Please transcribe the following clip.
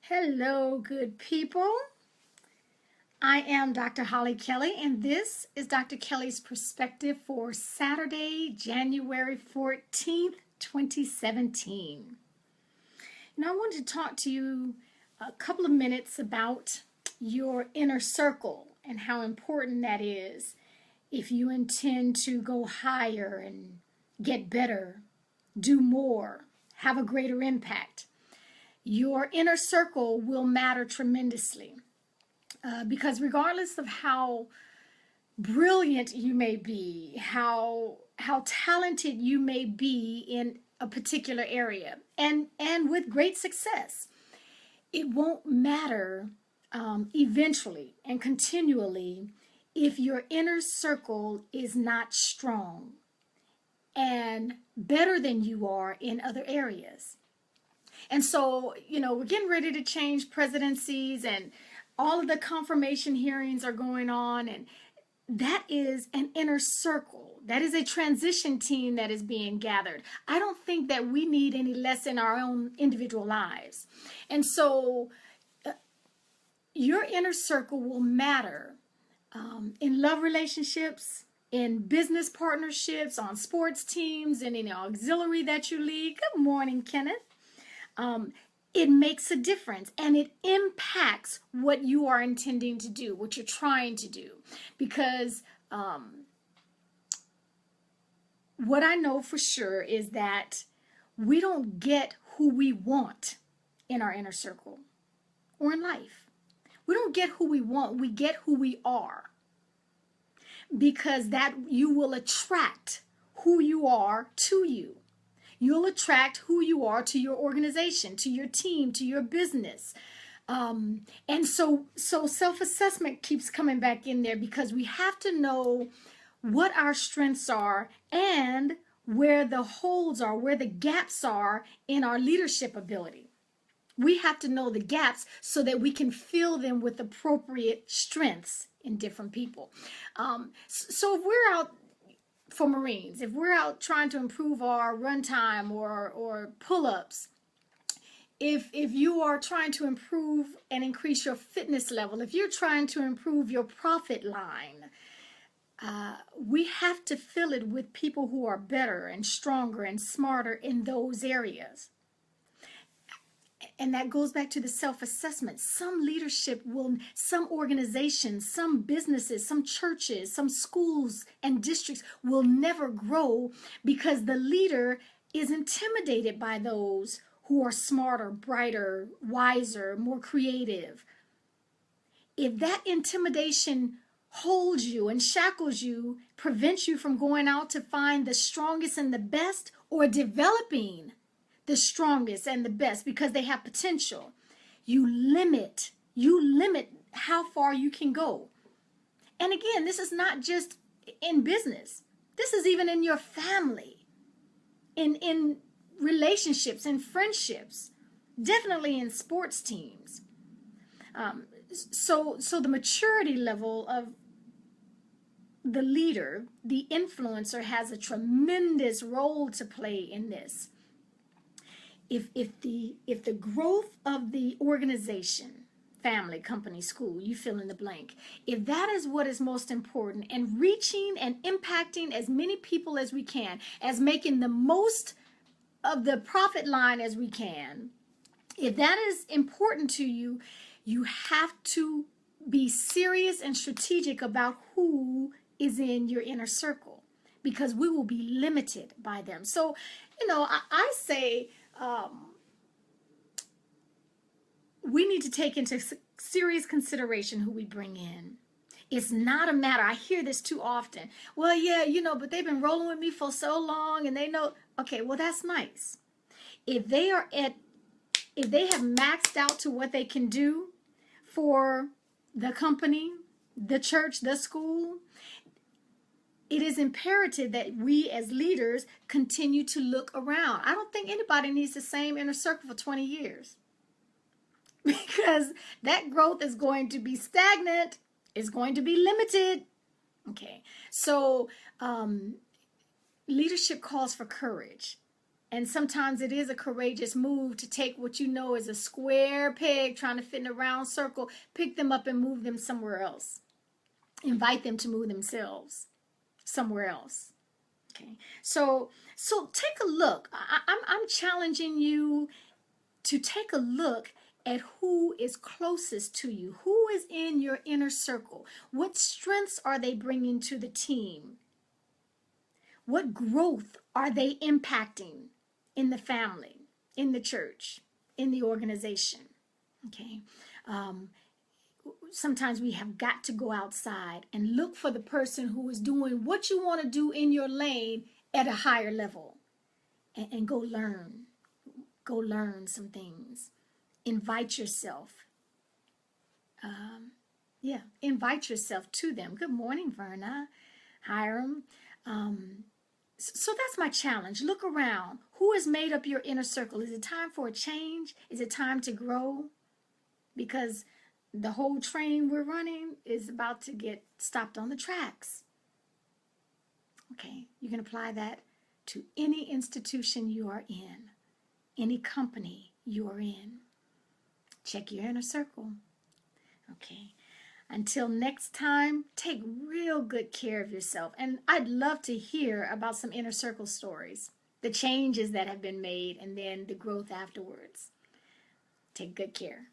Hello, good people. I am Dr. Hollie Kelly, and this is Dr. Kelly's perspective for Saturday, January 14th, 2017. Now, I wanted to talk to you a couple of minutes about your inner circle and how important that is if you intend to go higher and get better, do more, have a greater impact. Your inner circle will matter tremendously because regardless of how brilliant you may be, how talented you may be in a particular area, and with great success, it won't matter eventually and continually if your inner circle is not strong and better than you are in other areas. And so, we're getting ready to change presidencies and all of the confirmation hearings are going on. And that is an inner circle. That is a transition team that is being gathered. I don't think that we need any less in our own individual lives. And so your inner circle will matter in love relationships, in business partnerships, on sports teams, and in the auxiliary that you lead. Good morning, Kenneth. It makes a difference and it impacts what you are intending to do, what you're trying to do. Because what I know for sure is that we don't get who we want in our inner circle or in life. We don't get who we want, we get who we are. Because that you will attract who you are to you. You'll attract who you are to your organization, to your team, to your business. And so self-assessment keeps coming back in there because we have to know what our strengths are and where the holes are, where the gaps are in our leadership ability. We have to know the gaps so that we can fill them with appropriate strengths in different people. So if we're out for Marines, if we're out trying to improve our run time or pull-ups, if you are trying to improve and increase your fitness level, if you're trying to improve your profit line, we have to fill it with people who are better and stronger and smarter in those areas. And that goes back to the self-assessment. Some leadership some organizations, some businesses, some churches, some schools and districts will never grow because the leader is intimidated by those who are smarter, brighter, wiser, more creative. If that intimidation holds you and shackles you, prevents you from going out to find the strongest and the best or developing the strongest and the best because they have potential, you limit how far you can go. And again, this is not just in business. This is even in your family, in relationships and friendships, definitely in sports teams. So the maturity level of the leader, the influencer, has a tremendous role to play in this. If the growth of the organization, family, company, school, you fill in the blank, if that is what is most important, and reaching and impacting as many people as we can, as making the most of the profit line as we can, if that is important to you, you have to be serious and strategic about who is in your inner circle, because we will be limited by them. So, I say, we need to take into serious consideration who we bring in. It's not a matter, I hear this too often. Well, yeah, but they've been rolling with me for so long and they know. Okay, well, that's nice. If they have maxed out to what they can do for the company, the church, the school, it is imperative that we as leaders continue to look around. I don't think anybody needs the same inner circle for 20 years because that growth is going to be stagnant. It's going to be limited. Okay, so leadership calls for courage. And sometimes it is a courageous move to take what you know is a square peg trying to fit in a round circle, pick them up and move them somewhere else. Invite them to move themselves somewhere else. Okay. So take a look. I'm challenging you to take a look at who is closest to you, who is in your inner circle. What strengths are they bringing to the team? What growth are they impacting in the family, in the church, in the organization? Okay. Sometimes we have got to go outside and look for the person who is doing what you want to do in your lane at a higher level, and go learn. Go learn some things. Invite yourself. Invite yourself to them. Good morning, Verna, Hiram. So that's my challenge. Look around. Who has made up your inner circle? Is it time for a change? Is it time to grow? Because the whole train we're running is about to get stopped on the tracks. Okay, you can apply that to any institution you are in, any company you are in. Check your inner circle. Okay. Until next time, take real good care of yourself. And I'd love to hear about some inner circle stories, the changes that have been made, and then the growth afterwards. Take good care.